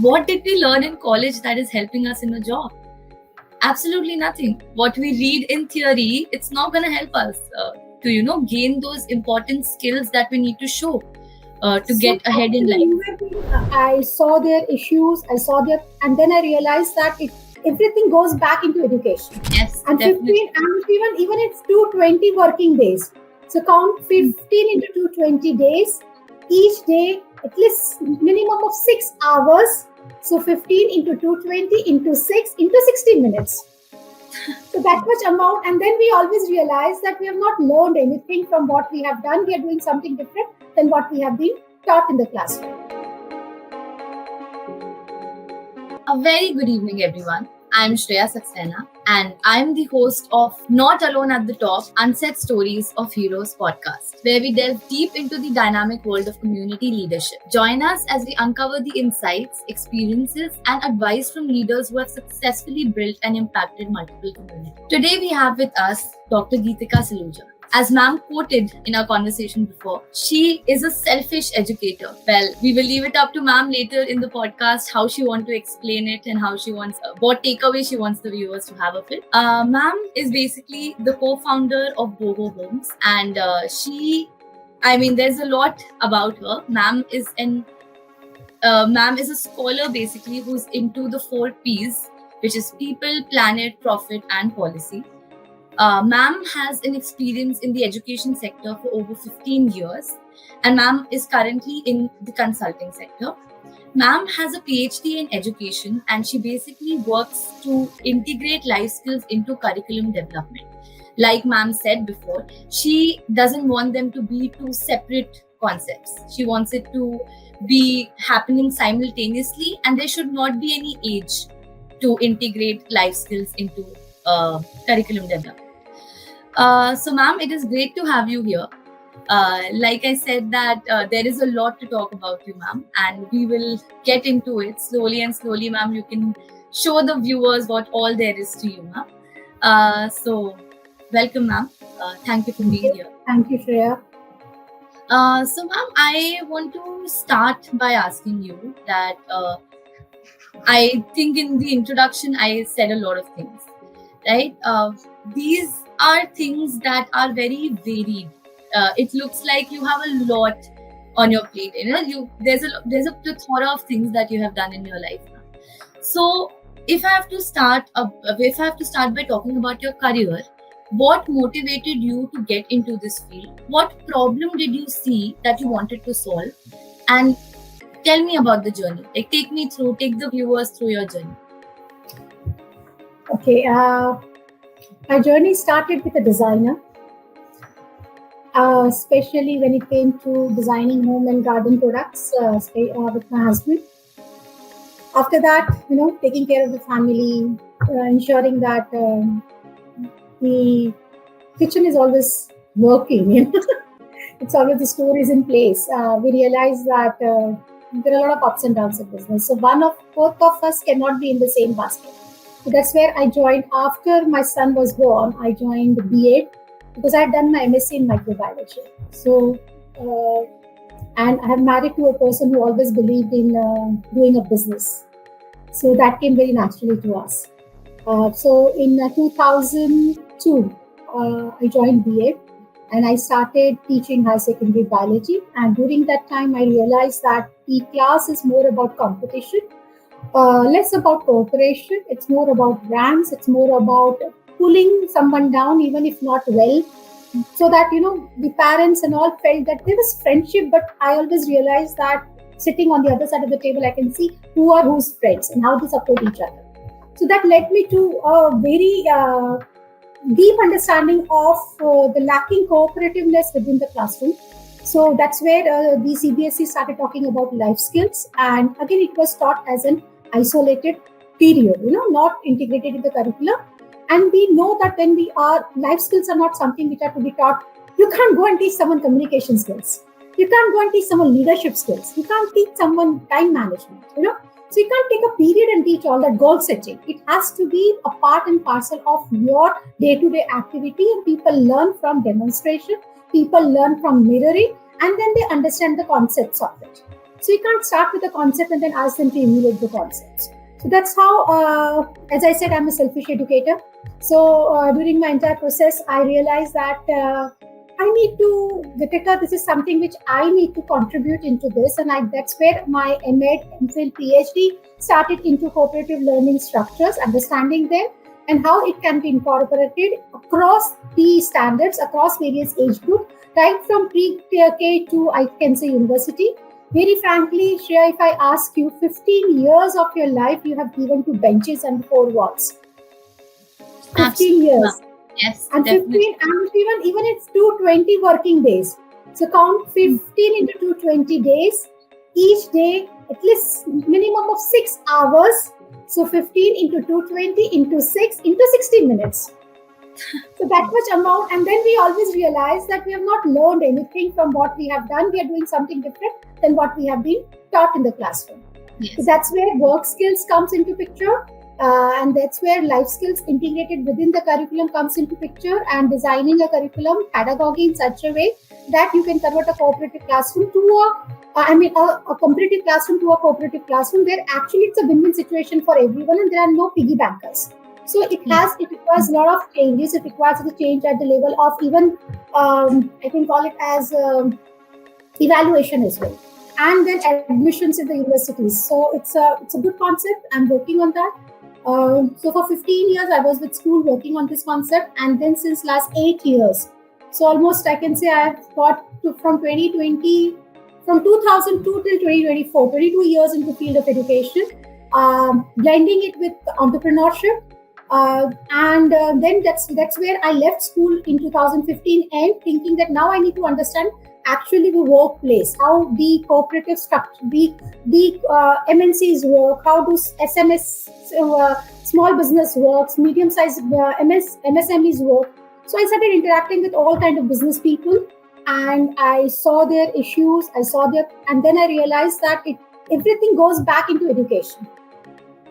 What did we learn in college that is helping us in a job? Absolutely nothing. What we read in theory, it's not going to help us to gain those important skills that we need to show to get ahead in life. I saw their issues, and then I realized that everything goes back into education. Yes, and definitely. 15, and even it's 220 working days. So count 15 into 220 days. Each day, at least minimum of 6 hours. So 15 into 220 into 6 into 60 minutes. So that much amount, and then we always realize that we have not learned anything from what we have done. We are doing something different than what we have been taught in the classroom. A very good evening, everyone. I'm Shreya Saxena, and I'm the host of Not Alone at the Top, Unsaid Stories of Heroes podcast, where we delve deep into the dynamic world of community leadership. Join us as we uncover the insights, experiences, and advice from leaders who have successfully built and impacted multiple communities. Today, we have with us Dr. Geetika Saluja. As ma'am quoted in our conversation before, she is a selfish educator. Well, we will leave it up to ma'am later in the podcast how she wants to explain it and how she wants, what takeaway she wants the viewers to have of it. Ma'am is basically the co-founder of Boho Homes, and there's a lot about her. Ma'am is a scholar basically who's into the 4 P's, which is people, planet, profit, and policy. Ma'am has an experience in the education sector for over 15 years, and ma'am is currently in the consulting sector. Ma'am has a Ph.D. in education, and she basically works to integrate life skills into curriculum development. Like ma'am said before, she doesn't want them to be 2 separate concepts. She wants it to be happening simultaneously, and there should not be any age to integrate life skills into curriculum development. So ma'am, it is great to have you here. Like I said that there is a lot to talk about you, ma'am, and we will get into it slowly and slowly, ma'am. You can show the viewers what all there is to you, ma'am. So welcome, ma'am. Thank you for being here. Thank you, Shreya. So ma'am, I want to start by asking you that I think in the introduction I said a lot of things, right? These are things that are very varied. It looks like you have a lot on your plate. There's a plethora of things that you have done in your life now. So if I have to start by talking about your career, what motivated you to get into this field? What problem did you see that you wanted to solve? And tell me about the journey. Like, take the viewers through your journey. Okay. My journey started with a designer, especially when it came to designing home and garden products with my husband. After that, taking care of the family, ensuring that the kitchen is always working. It's always the store is in place. We realize that there are a lot of ups and downs in business. So both of us cannot be in the same basket. So that's where I joined. After my son was born, I joined B.Ed because I had done my MSc in microbiology. So, and I have married to a person who always believed in doing a business. So that came very naturally to us. So in 2002, I joined B.Ed and I started teaching high secondary biology. And during that time, I realized that the class is more about competition. Less about cooperation. It's more about brands. It's more about pulling someone down, even if not well, so that the parents and all felt that there was friendship. But I always realized that sitting on the other side of the table, I can see who are whose friends and how they support each other. So that led me to a very deep understanding of the lacking cooperativeness within the classroom. So that's where the CBSE started talking about life skills, and again it was taught as an isolated period, not integrated in the curriculum. And we know that when life skills are not something which are to be taught. You can't go and teach someone communication skills. You can't go and teach someone leadership skills. You can't teach someone time management, So you can't take a period and teach all that goal setting. It has to be a part and parcel of your day-to-day activity, and people learn from demonstration. People learn from mirroring, and then they understand the concepts of it. So you can't start with a concept and then ask them to emulate the concepts. So that's how, as I said, I'm a selfish educator. So during my entire process, I realized that I need to, Geetika, this is something which I need to contribute into this. And that's where my MEd, MPhil, PhD started into cooperative learning structures, understanding them and how it can be incorporated across the standards, across various age groups, right from pre-K to, I can say, university. Very frankly, Shreya, if I ask you, 15 years of your life you have given to benches and four walls. 15 Absolutely, ma'am. years. Yes, And definitely. 15, and even it's 220 working days. So count 15 into 220 days. Each day, at least minimum of 6 hours. So 15 into 220 into 6 into 60 minutes. So that much amount, and then we always realize that we have not learned anything from what we have done. We are doing something different than what we have been taught in the classroom. Yes. So that's where work skills comes into picture, and that's where life skills integrated within the curriculum comes into picture, and designing a curriculum pedagogy in such a way that you can convert a cooperative classroom to a competitive classroom to a cooperative classroom, where actually it's a win-win situation for everyone and there are no piggy bankers. So it requires a lot of changes. It requires the change at the level of even, I can call it as evaluation as well, and then admissions in the universities. So it's a good concept. I'm working on that. So for 15 years I was with school working on this concept, and then since last 8 years, so almost I can say I have got to, from 2020, from 2002 till 2024, 22 years into field of education, blending it with entrepreneurship. And then that's where I left school in 2015, and thinking that now I need to understand actually the workplace, how the cooperative structure, the MNCs work, how do SMS, small business works, medium sized MSMEs work. So I started interacting with all kind of business people, and I saw their issues. And then I realized that everything goes back into education.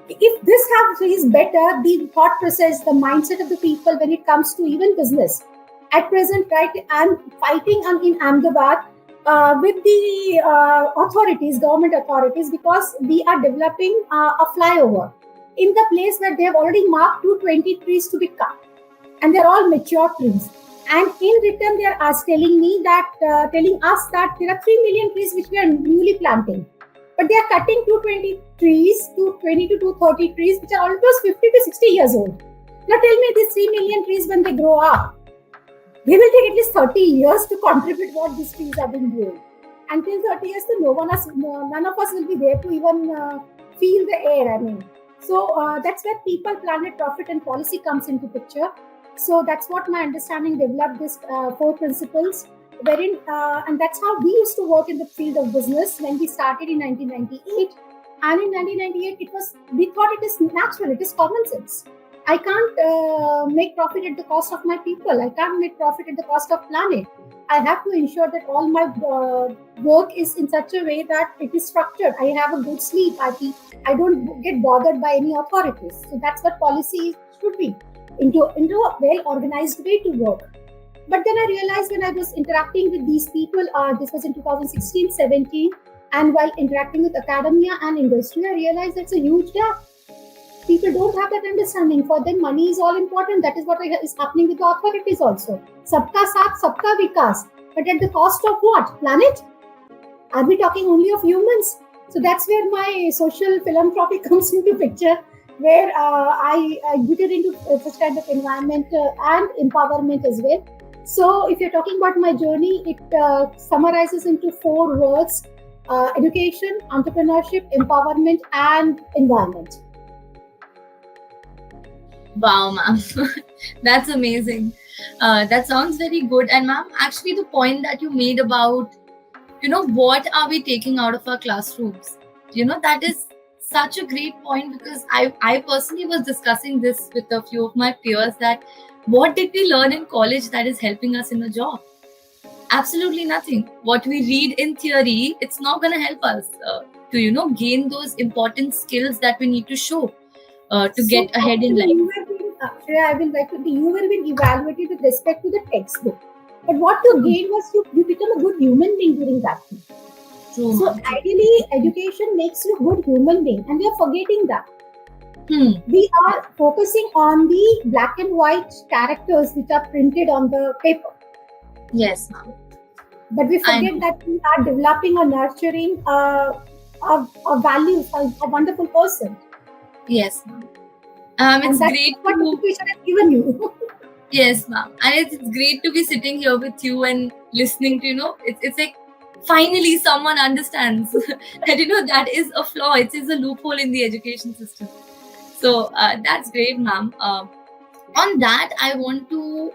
If this is better, the thought process, the mindset of the people when it comes to even business. At present, right, I'm fighting in Ahmedabad with the government authorities, because we are developing a flyover in the place where they have already marked 220 trees to be cut, and they're all mature trees. And in return, they are telling us that there are 3 million trees which we are newly planting. But they are cutting 220 trees, 220 to 230 trees, which are almost 50 to 60 years old. Now tell me, these 3 million trees, when they grow up, they will take at least 30 years to contribute what these trees have been doing. Until 30 years, none of us will be there to even feel the air. I mean, so that's where people, planet, profit, and policy comes into picture. So that's what my understanding developed, this 4 principles, wherein and that's how we used to work in the field of business when we started in 1998. And in 1998, we thought it is natural, it is common sense. I can't make profit at the cost of my people. I can't make profit at the cost of planet. I have to ensure that all my work is in such a way that it is structured. I have a good sleep. I don't get bothered by any authorities. So that's what policy should be, into a well organized way to work. But then I realized when I was interacting with these people, this was in 2016-17, and while interacting with academia and industry, I realized that's a huge gap. People don't have that understanding. For them, money is all important. That is what is happening with the authorities also. Sabka saath, sabka vikas. But at the cost of what? Planet? Are we talking only of humans? So that's where my social philanthropy comes into picture, where I get into such kind of environment and empowerment as well. So if you're talking about my journey, it summarizes into 4 words: education, entrepreneurship, empowerment, and environment. Wow, ma'am. That's amazing. That sounds very good. And ma'am, actually the point that you made about, what are we taking out of our classrooms? That is such a great point, because I personally was discussing this with a few of my peers, that what did we learn in college that is helping us in a job? Absolutely nothing. What we read in theory, it's not going to help us to, gain those important skills that we need to show to So get ahead in actually, life. Shreya, I will like to be, you were being evaluated with respect to the textbook. But what you gained was you become a good human being during that thing. True, So ma'am. True. ideally, education makes you a good human being, and we are forgetting that. Hmm. We are focusing on the black and white characters which are printed on the paper, Yes, ma'am. but we I forget know. that we are developing or nurturing a values, a wonderful person, Yes, ma'am. and It's that's great what to education has given you. Yes, ma'am. And it's great to be sitting here with you and listening to, it's like finally someone understands that, that is a flaw. It is a loophole in the education system. So that's great, ma'am. On that, I want to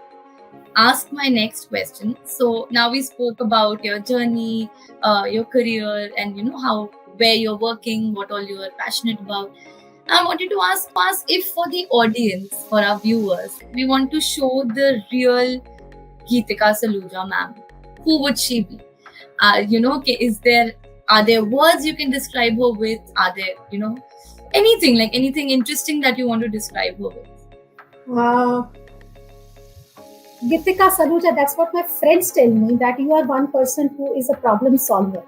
ask my next question. So now we spoke about your journey, your career, and, where you're working, what all you are passionate about. I wanted to ask if for the audience, for our viewers, we want to show the real Geetika Saluja, ma'am. Who would she be? Are there words you can describe her with? Are there, anything interesting that you want to describe her with? uh, Geetika Saluja, that's what my friends tell me, that you are one person who is a problem solver.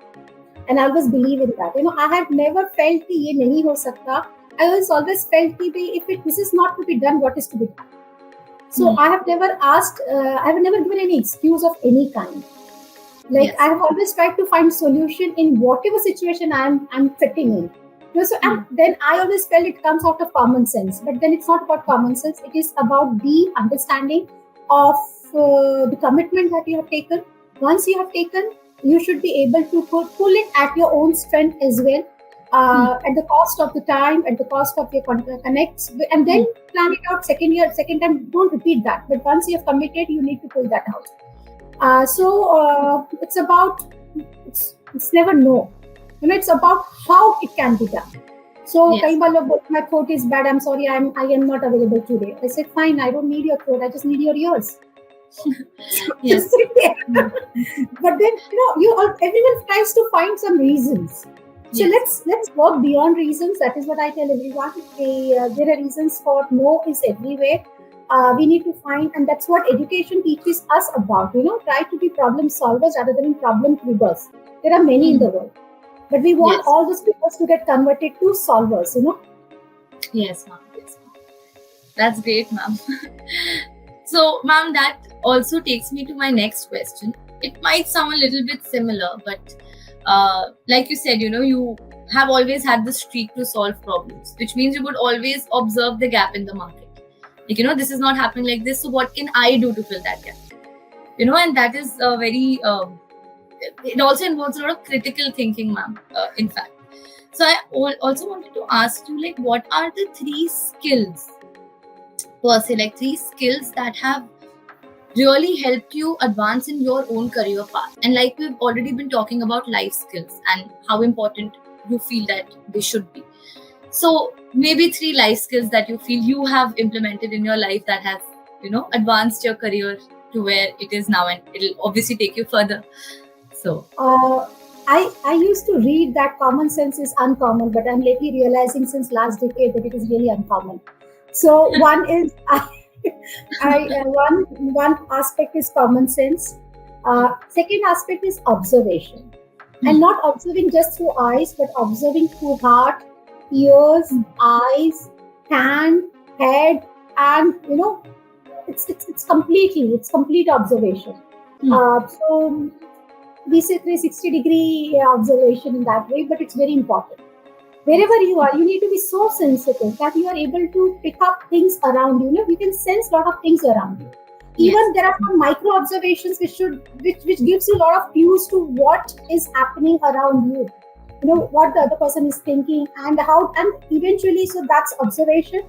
And I always believe in that. I had never felt कि ये नहीं हो सकता. I was always felt कि if this is not to be done, what is to be done? So I have never asked, I have never given any excuse of any kind. Like Yes. I have always tried to find solution in whatever situation I'm fitting in. So and then I always felt it comes out of common sense. But then it's not about common sense. It is about the understanding of the commitment that you have taken. Once you have taken, you should be able to pull it at your own strength as well. At the cost of the time, at the cost of your connects, and then plan it out second time. Don't repeat that. But once you have committed, you need to pull that out. It's about it's never no. It's about how it can be done. So, Yes. कई बार लोग बोलते my throat is bad. I'm sorry. I am not available today. I said fine. I don't need your throat. I just need your ears. Yes. Just sit there. But then everyone tries to find some reasons. So Yes. let's work beyond reasons. That is what I tell everyone. There are reasons for no is everywhere. We need to find, and that's what education teaches us about. Try to be problem solvers rather than problem triggers. There are many in the world, but we want Yes. all those triggers to get converted to solvers. Yes, ma'am. Yes, ma'am. That's great, ma'am. So, ma'am, that also takes me to my next question. It might sound a little bit similar, but like you said, you have always had the streak to solve problems, which means you would always observe the gap in the market. Like, this is not happening like this, so what can I do to fill that gap? And that is very, it also involves a lot of critical thinking, ma'am, in fact. So I also wanted to ask you, like, what are the three skills, per se, like three skills that have really helped you advance in your own career path? And like we've already been talking about life skills and how important you feel that they should be. So maybe three life skills that you feel you have implemented in your life that has, advanced your career to where it is now, and it'll obviously take you further. So I used to read that common sense is uncommon, but I'm lately realizing since last decade that it is really uncommon. So one is one aspect is common sense. Second aspect is observation, and not observing just through eyes, but observing through heart, ears, eyes, hand, head, and it's complete observation. So we say 360-degree observation in that way, but it's very important. Wherever you are, you need to be so sensitive that you are able to pick up things around you. You can sense a lot of things around you. Even there are some micro observations which gives you a lot of clues to what is happening around you. What the other person is thinking and how, and eventually, so that's observation.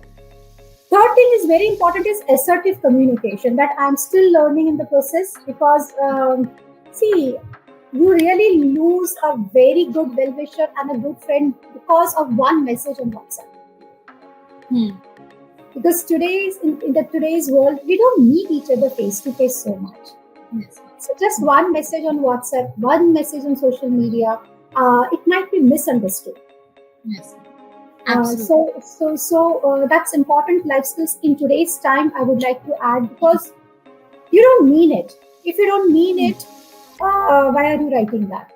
Third thing is very important is assertive communication that I'm still learning in the process, because see, you really lose a very good well-wisher and a good friend because of one message on WhatsApp. Because in today's world, we don't meet each other face to face so much. yes. So just one message on WhatsApp, one message on social media, it might be misunderstood. Yes. So that's important life skills in today's time. I would like to add, because you don't mean it. If you don't mean it, why are you writing that?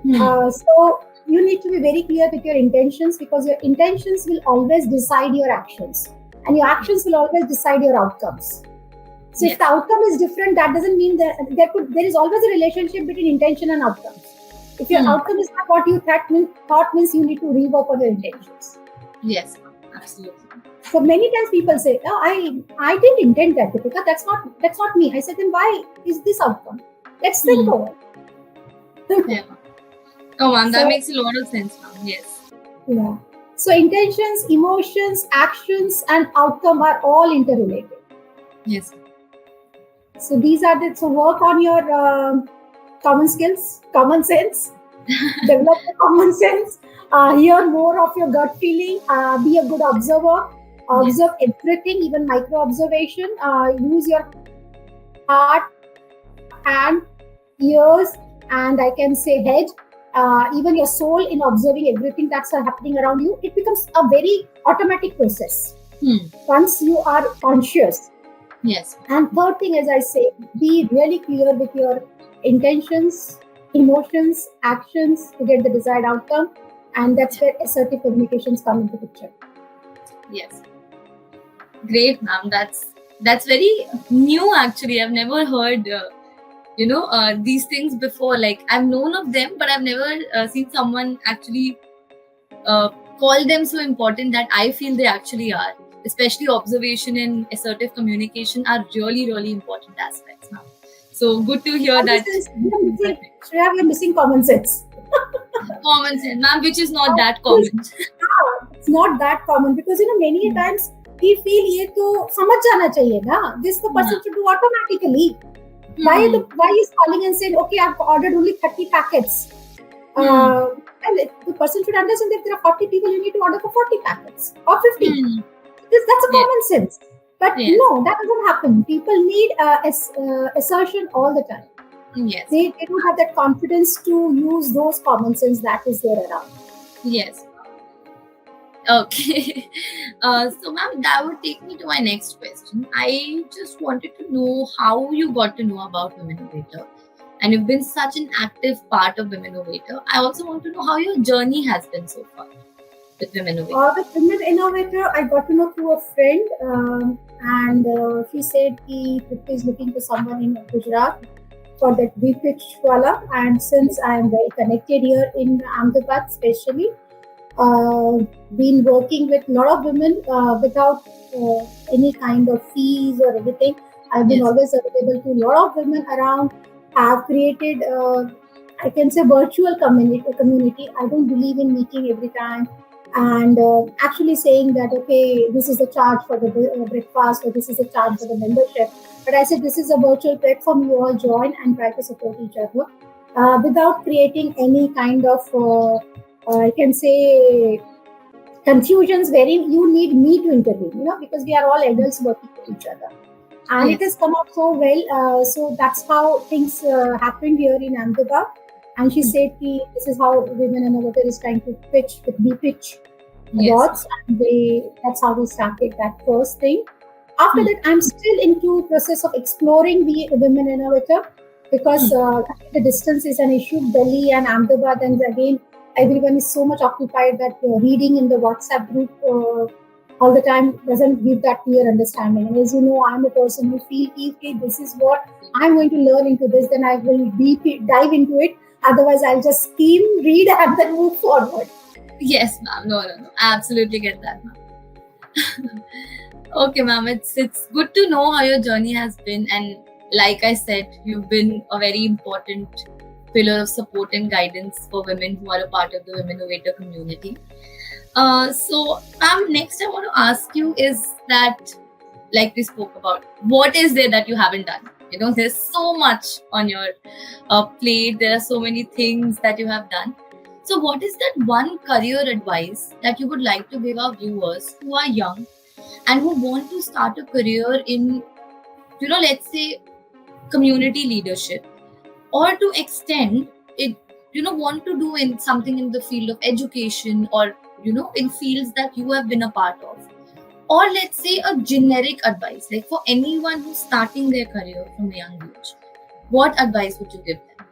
So you need to be very clear with your intentions, because your intentions will always decide your actions, and your actions will always decide your outcomes. So if Yes. the outcome is different, that doesn't mean that there is always a relationship between intention and outcomes. If your Hmm. outcome is not what you thought means you need to rework on your intentions. Yes, absolutely. So many times people say, "Oh, I didn't intend that, Geetika. That's not me." I said, "Then why is this outcome? Let's think Hmm. over Yeah. it." Oh, ma'am, that So makes a lot of sense, ma'am. Yes. yeah. So intentions, emotions, actions, and outcome are all interrelated. Yes. So these are the, so work on your common skills, common sense, develop the common sense, hear more of your gut feeling, be a good observer, Yes. observe everything, even micro observation, use your heart, hand, ears, and I can say head, even your soul in observing everything that's happening around you. It becomes a very automatic process Hmm. once you are conscious. Yes. And third thing, as I say, be really clear with your intentions, emotions, actions to get the desired outcome. And that's where assertive communications come into picture. Yes. Great, ma'am. That's very new, actually. I've never heard, these things before. Like, I've known of them, but I've never seen someone actually uh, call them so important that I feel they actually are. Especially observation and assertive communication are really, really important aspects, ma'am. So good to hear Common that sense, these things are there. Shreya, we're missing common sense. Common sense, ma'am, which is not that Because, common. it's not that common, because many times we feel ये तो समझ जाना चाहिए ना. This the Yeah. person should do automatically. Hmm. Why is calling and saying, okay, I've ordered only 30 packets. Hmm. And the person should understand that if there are 40 people, you need to order for 40 packets or 50. Hmm. That's a Yes. common sense. But Yes. no, that doesn't happen. People need assertion all the time. Yes. They don't have that confidence to use those common sense that is there around. Yes. Okay. So, ma'am, that would take me to my next question. I just wanted to know how you got to know about Womennovator. And you've been such an active part of Womennovator. I also want to know how your journey has been so far with Womennovator. With Women Innovator, I got to know through a friend, and she said he is looking for someone in Gujarat for that pitch wala. And since I am very connected here in Ahmedabad, especially, uh, been working with a lot of women without any kind of fees or anything. I've been Yes. always available to a lot of women around. Have created, I can say, virtual community. I don't believe in meeting every time and actually saying that, okay, this is the charge for the breakfast, or this is the charge for the membership. But I said this is a virtual platform. You all join and try to support each other without creating any kind of I can say confusions wherein you need me to intervene, because we are all adults working with each other. And it has Yes. come out so well. So that's how things happened here in Ahmedabad. And she said, this is how Women Innovator is trying to pitch with pitch Yes. awards. And that's how we started that first thing. After that, I'm still into process of exploring the Women Innovator, because the distance is an issue. Delhi and Ahmedabad, and again, everyone is so much occupied that reading in the WhatsApp group all the time doesn't give that clear understanding. And as you know, I'm a person who feel, okay, this is what I'm going to learn into this, then I will dive into it. Otherwise, I'll just skim, read, and then move forward. Yes, ma'am. No. I absolutely get that, ma'am. Okay, ma'am. It's good to know how your journey has been, and like I said, you've been a very important pillar of support and guidance for women who are a part of the Womennovator community. So, ma'am, next I want to ask you is that, like we spoke about, what is there that you haven't done? There's so much on your plate. There are so many things that you have done. So, what is that one career advice that you would like to give our viewers who are young and who want to start a career in, let's say, community leadership, or to extend it, want to do in something in the field of education, or, in fields that you have been a part of? Or let's say a generic advice, like for anyone who's starting their career from a young age, what advice would you give them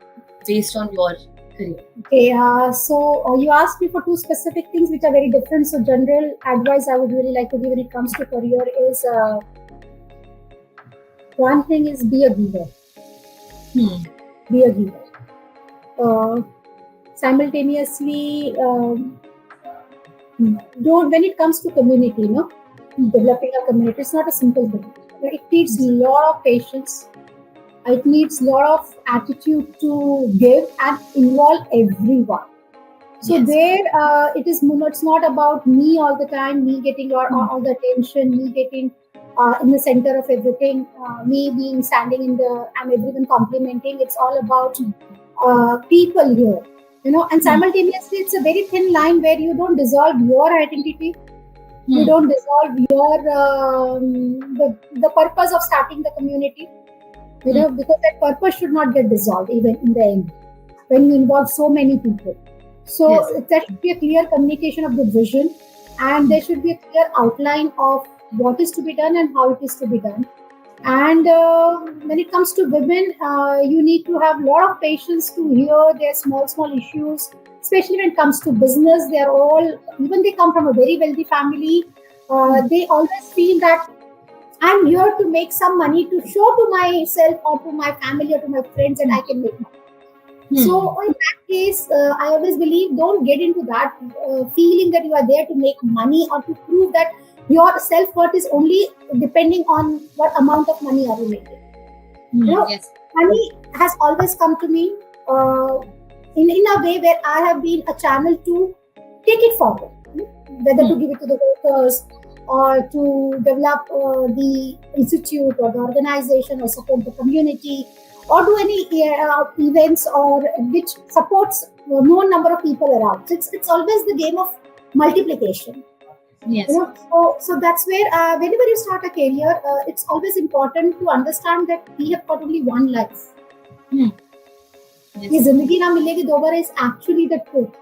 based on your Okay, so you asked me for two specific things which are very different. So general advice I would really like to give when it comes to career is one thing is be a giver. Be a giver. Simultaneously, don't when it comes to community, developing a community, it's not a simple thing. It needs a lot of patience. It needs a lot of attitude to give and involve everyone. So there, it's not about me all the time, me getting all the attention, me getting in the center of everything, me being standing and everyone complimenting. It's all about people here, and simultaneously, it's a very thin line where you don't dissolve your identity. You don't dissolve your the purpose of starting the community, because that purpose should not get dissolved even in the end when you involve so many people. So there should be a clear communication of the vision, and there should be a clear outline of what is to be done and how it is to be done. And when it comes to women, you need to have a lot of patience to hear their small issues, especially when it comes to business. They are all, even they come from a very wealthy family, they always feel that I'm here to make some money to show to myself or to my family or to my friends that I can make money. So in that case, I always believe don't get into that feeling that you are there to make money or to prove that your self-worth is only depending on what amount of money are you making. Money has always come to me in a way where I have been a channel to take it forward, whether to give it to the workers or to develop the institute or the organization or support the community or do any events or which supports more number of people around. It's always the game of multiplication. So that's where whenever you start a career, it's always important to understand that we have got only one life. ये जिंदगी ना मिलेगी दोबारा is actually the truth.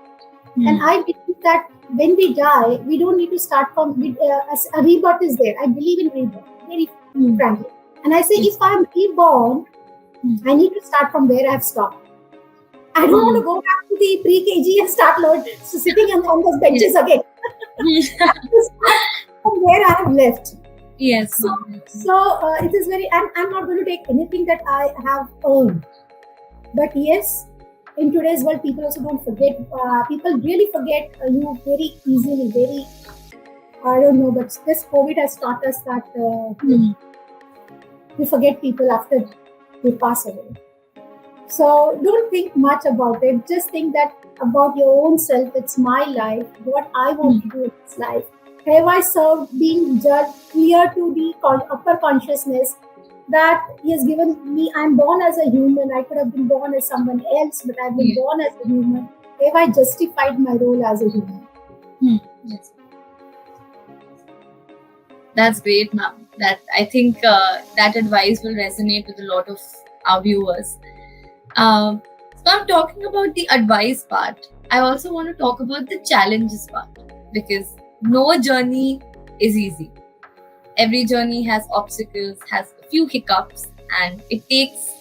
And I believe that when we die, we don't need to start from a rebirth is there. I believe in rebirth, very frankly. And I say, if I'm reborn, I need to start from where I have stopped. I don't want to go back to the pre-KG and start sitting on those benches again. From where I have left. So it is very, and I'm not going to take anything that I have earned. But yes, in today's world, people also don't forget. People really forget you very easily. Very, I don't know, but this COVID has taught us that we forget people after they pass away. So don't think much about it. Just think that about your own self. It's my life. What I want to do in this life. Have I served being judged clear to the upper consciousness that he has given me? I'm born as a human. I could have been born as someone else, but I've been born as a human. Have I justified my role as a human? Yes. That's great, ma'am. That I think that advice will resonate with a lot of our viewers. So I'm talking about the advice part. I also want to talk about the challenges part, because no journey is easy. Every journey has obstacles, has a few hiccups, and it takes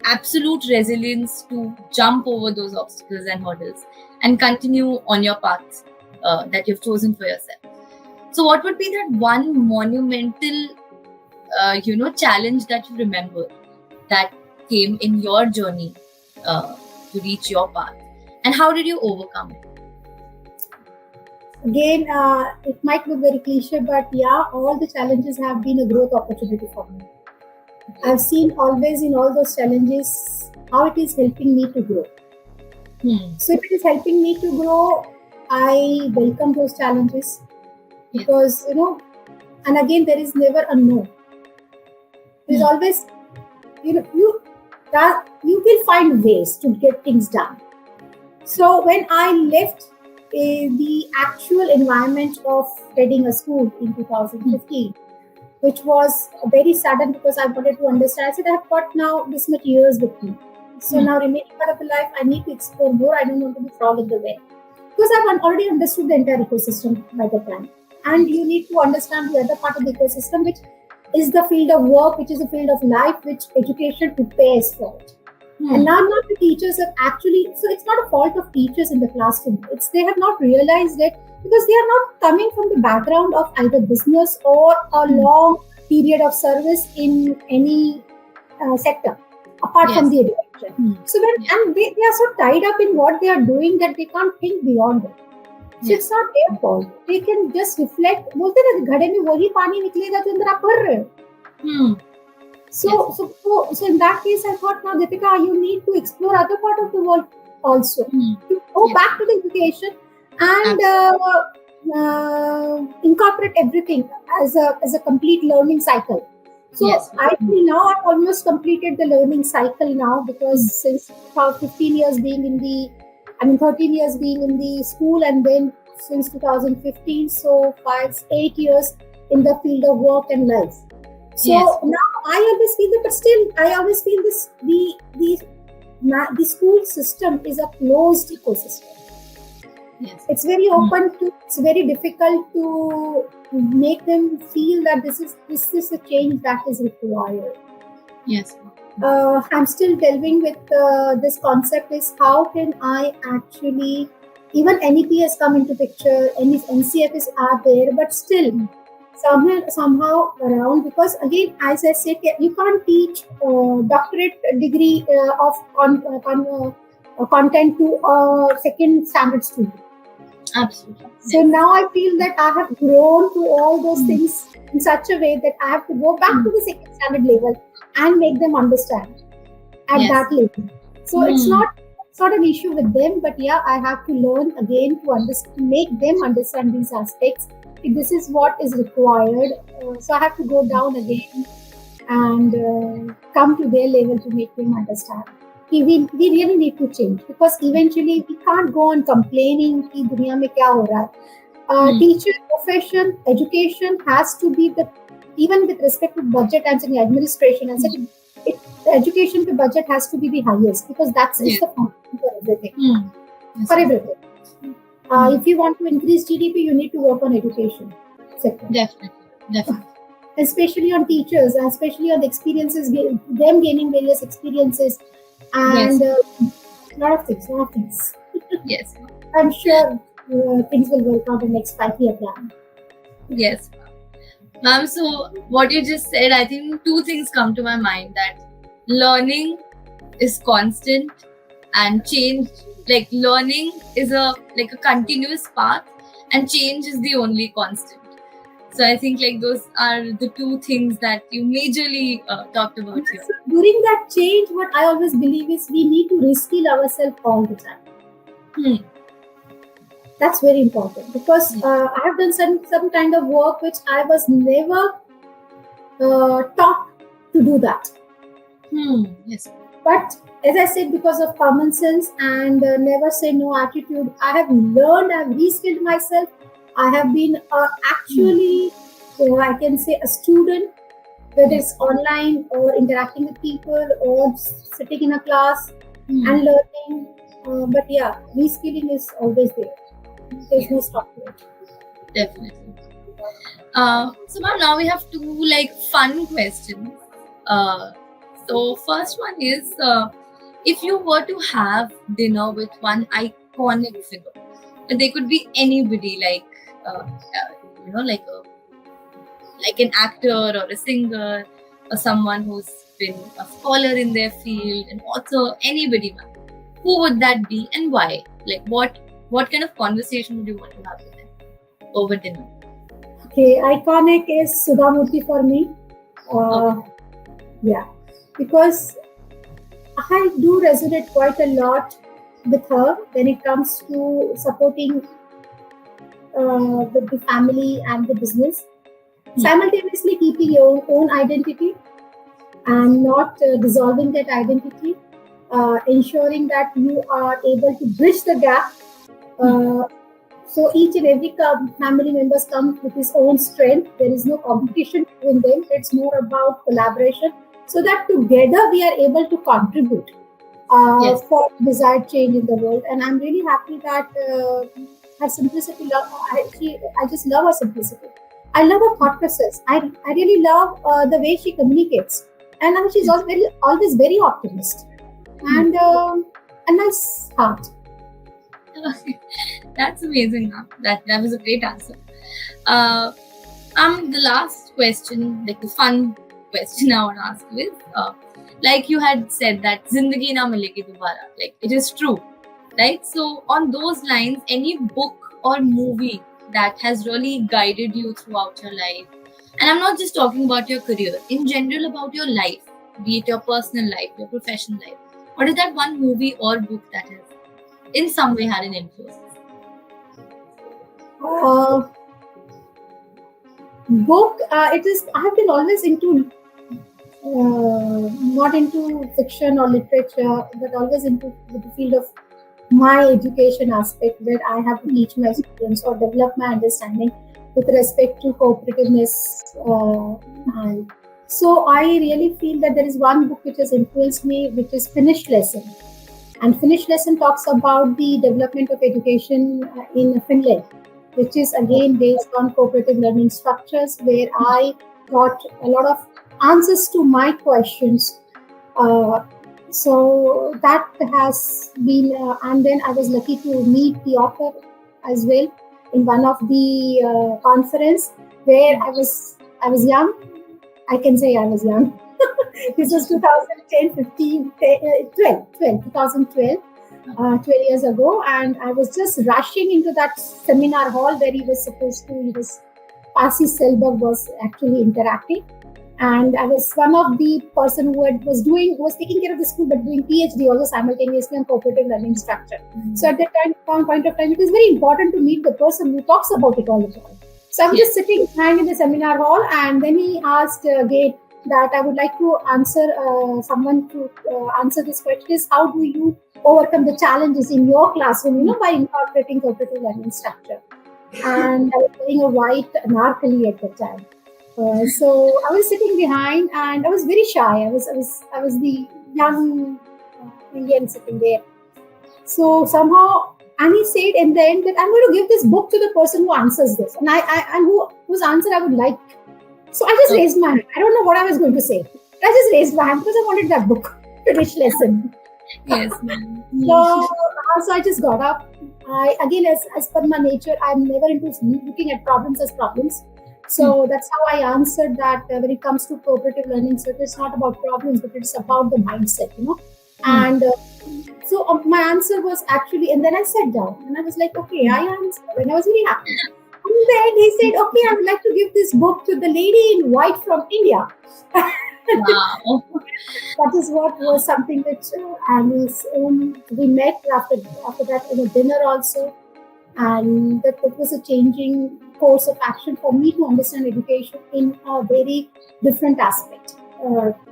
absolute resilience to jump over those obstacles and hurdles and continue on your path that you've chosen for yourself. So what would be that one monumental, challenge that you remember that came in your journey to reach your path, and how did you overcome it? Again, it might look very cliche, but yeah, all the challenges have been a growth opportunity for me. I've seen always in all those challenges how it is helping me to grow. So if it is helping me to grow, I welcome those challenges because, and again, there is never a no. There's always, you will find ways to get things done. So when I left the actual environment of heading a school in 2015, which was very sudden because I wanted to understand. I said, I've got now this much years with me. So now remaining part of the life, I need to explore more. I don't want to be frog in the way. Because I've already understood the entire ecosystem by the time. And you need to understand the other part of the ecosystem, which is the field of work, which is the field of life, which education prepares for it. And none of the teachers have actually, so it's not a fault of teachers in the classroom. It's they have not realized it because they are not coming from the background of either business or a long period of service in any sector apart from Yes. the education. So when and they are so tied up in what they are doing that they can't think beyond it. So it's not their fault. They can just reflect. बोलते ना घड़े में वही पानी निकलेगा जो अंदर आप भर रहे हो. So in that case, I thought, now, Geetika, you need to explore other part of the world also. To go back to the education and incorporate everything as a complete learning cycle. So I feel now I've almost completed the learning cycle now, because since 15 years being in the, 13 years being in the school, and then since 2015, so 8 years in the field of work and life. So now I always feel that, but still I always feel this the school system is a closed ecosystem. It's very open to. It's very difficult to make them feel that this is a change that is required. I'm still delving with this concept is how can I actually, even NEP has come into picture, NCFs are there, but still somehow around, because again, as I said, you can't teach doctorate degree of content to a second standard student. Absolutely. So now I feel that I have grown to all those things in such a way that I have to go back to the second standard level and make them understand at that level. So it's not an issue with them, but I have to learn again to make them understand these aspects. This is what is required. So I have to go down again and come to their level to make them understand. We really need to change, because eventually we can't go on complaining कि दुनिया में क्या हो रहा है. Teacher profession, education has to be even with respect to budget and the administration, and the education to budget has to be the highest, because that's the foundation for everything. For everything. If you want to increase GDP, you need to work on education sector. Definitely. Especially on teachers, especially on the experiences, them gaining various experiences, and a lot of things. Yes. I'm sure things will work out in the next 5-year plan. Yes. Ma'am, so what you just said, I think two things come to my mind, that learning is constant and change, like learning is a continuous path, and change is the only constant. So I think those are the two things that you majorly talked about here. So during that change, what I always believe is we need to reskill ourselves all the time. That's very important, because I have done some kind of work which I was never taught to do that. Yes. But as I said, because of common sense and never say no attitude, I have learned, I have reskilled myself. I have been actually, I can say, a student, whether it's online or interacting with people or sitting in a class and learning. But reskilling is always there. There's no stop to it. Definitely. So now we have two fun questions. So first one is, if you were to have dinner with one iconic figure, they could be anybody, like an actor or a singer or someone who's been a scholar in their field, an author, anybody, who would that be and why? What kind of conversation would you want to have with them over dinner? Okay, iconic is Sudhamurthy for me. Because I do resonate quite a lot with her when it comes to supporting with the family and the business, simultaneously keeping your own identity and not dissolving that identity, ensuring that you are able to bridge the gap. So each and every family members come with his own strength. There is no competition between them. It's more about collaboration, so that together we are able to contribute for desired change in the world. And I'm really happy that her simplicity, I just love her simplicity. I love her thought process. I really love the way she communicates. And she's always very optimistic. and a nice heart. That's amazing, ma'am. That was a great answer. Uh, the last question, like the fun question I want to ask you is, like you had said that "Zindagi na milegi dobara," like it is true, right? So on those lines, any book or movie that has really guided you throughout your life, and I'm not just talking about your career, in general about your life, be it your personal life, your professional life. What is that one movie or book that has in some way had an influence? Uh, Book, it is. I have been always into not into fiction or literature, but always into the field of my education aspect, where I have to teach my students or develop my understanding with respect to cooperativeness. And so I really feel that there is one book which has influenced me, which is Finished Lesson. And Finished Lesson talks about the development of education in Finland, which is again based on cooperative learning structures, where I got a lot of answers to my questions. Uh, so that has been, and then I was lucky to meet the author as well in one of the conference where I was young. I can say I was young. This was 2010, 15, 2012, 12 years ago, and I was just rushing into that seminar hall where Pasi Selberg was actually interacting. And I was one of the person who was taking care of the school, but doing PhD also simultaneously on cooperative learning structure. Mm-hmm. So at that point of time, it is very important to meet the person who talks about it all the time. So I'm just sitting behind in the seminar hall, and then he asked Gate that I would like to answer someone to answer this question: is how do you overcome the challenges in your classroom, by incorporating cooperative learning structure? And I was wearing a white anarkali at the time. So I was sitting behind, and I was very shy. I was the young Indian sitting there. So somehow, and he said in the end that I'm going to give this book to the person who answers this, and whose answer I would like. So I just raised my hand. I don't know what I was going to say. I just raised my hand because I wanted that book, Finished Lesson. Yes. So I just got up. As per my nature, I'm never into looking at problems as problems. So that's how I answered that when it comes to cooperative learning. So it's not about problems, but it's about the mindset, And so my answer was actually, and then I sat down and I was like, okay, I answered, and I was very happy. And then he said, okay, I would like to give this book to the lady in white from India. Wow. That is what was something which we met after that in a dinner also. And that was a changing course of action for me to understand education in a very different aspect.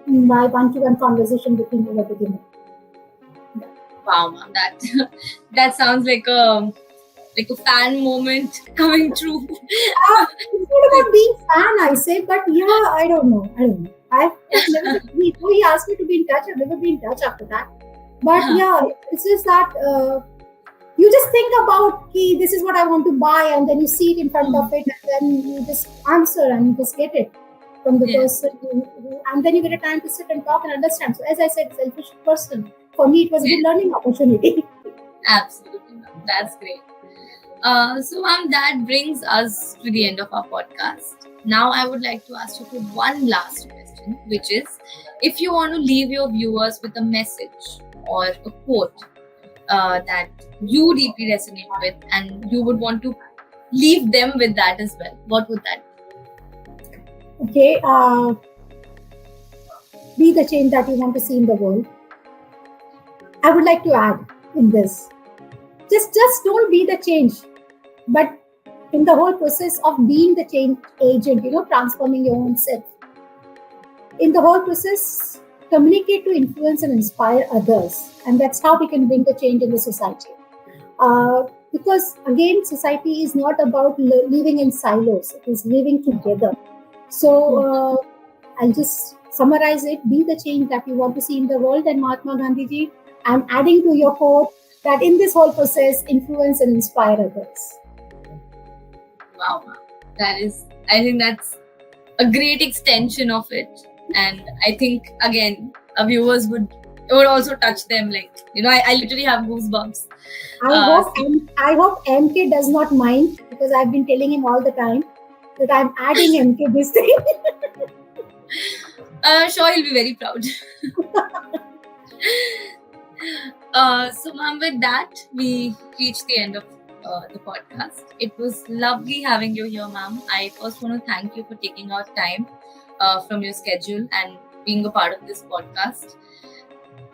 My one-to-one conversation with him over the dinner. Wow, ma'am, that sounds like a fan moment coming true. It's not about being fan, I say, but yeah, I don't know. I've never. He asked me to be in touch. I've never been in touch after that. But yeah, it's just that. You just think about, this is what I want to buy, and then you see it in front of it, and then you just answer and you just get it from the person, and then you get a time to sit and talk and understand. So as I said, selfish person. For me, it was a good learning opportunity. Absolutely, that's great. So ma'am, that brings us to the end of our podcast. Now I would like to ask you for one last question, which is, if you want to leave your viewers with a message or a quote that you deeply resonate with, and you would want to leave them with that as well, what would that be? Okay, be the change that you want to see in the world. I would like to add in this, just don't be the change, but in the whole process of being the change agent, transforming your own self. In the whole process, communicate to influence and inspire others, and that's how we can bring the change in the society. Because again, society is not about living in silos; it is living together. So I'll just summarize it: be the change that you want to see in the world. And Mahatma Gandhi ji, I'm adding to your quote that in this whole process, influence and inspire others. Wow, I think that's a great extension of it. And I think, again, our viewers would it would also touch them. Like, I literally have goosebumps. I hope MK does not mind, because I've been telling him all the time that I'm adding MK this thing. Sure, he'll be very proud. So, ma'am, with that, we reached the end of the podcast. It was lovely having you here, ma'am. I first want to thank you for taking out time from your schedule and being a part of this podcast.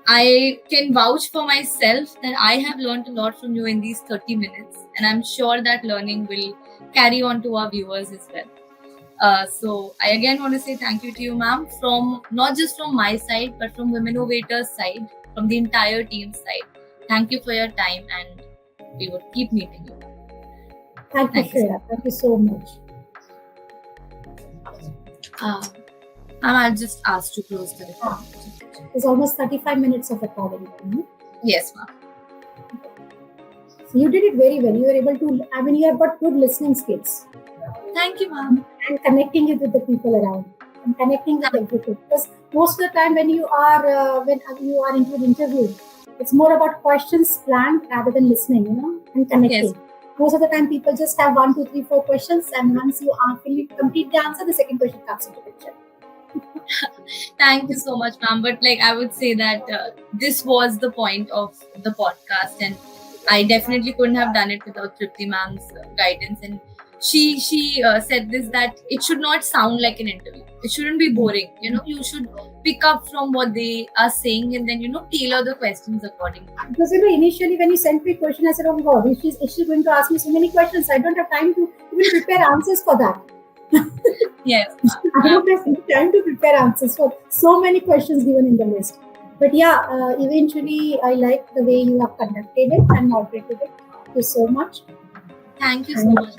I can vouch for myself that I have learned a lot from you in these 30 minutes, and I'm sure that learning will carry on to our viewers as well. So I again want to say thank you to you, ma'am, from not just from my side, but from Womennovator's side, from the entire team's side. Thank you for your time, and we would keep meeting you. Thank you, Shreya. Thank you so much. Ma'am, I'll just ask to close the recording. It's almost 35 minutes of recording. Yes, ma'am. So you did it very well. You were able to, you have got good listening skills. Thank you, ma'am. And connecting it with the people around, and connecting with everything. Because most of the time when you are into an interview, it's more about questions planned rather than listening, and connecting. Yes. Most of the time people just have 1, 2, 3, 4 questions, and once you complete the answer, the second question comes into picture. Thank you so much, ma'am. But I would say that this was the point of the podcast, and I definitely couldn't have done it without Tripti ma'am's guidance. And she said this, that it should not sound like an interview. It shouldn't be boring. You should pick up from what they are saying, and then tailor the questions accordingly. Because initially when you sent me a question, I said, "Oh God, is she going to ask me so many questions? I don't have time to even prepare answers for that." Yes, I don't have time to prepare answers for so many questions given in the list. But yeah, eventually I like the way you have conducted it and moderated it. Thank you so much. Thank you so much.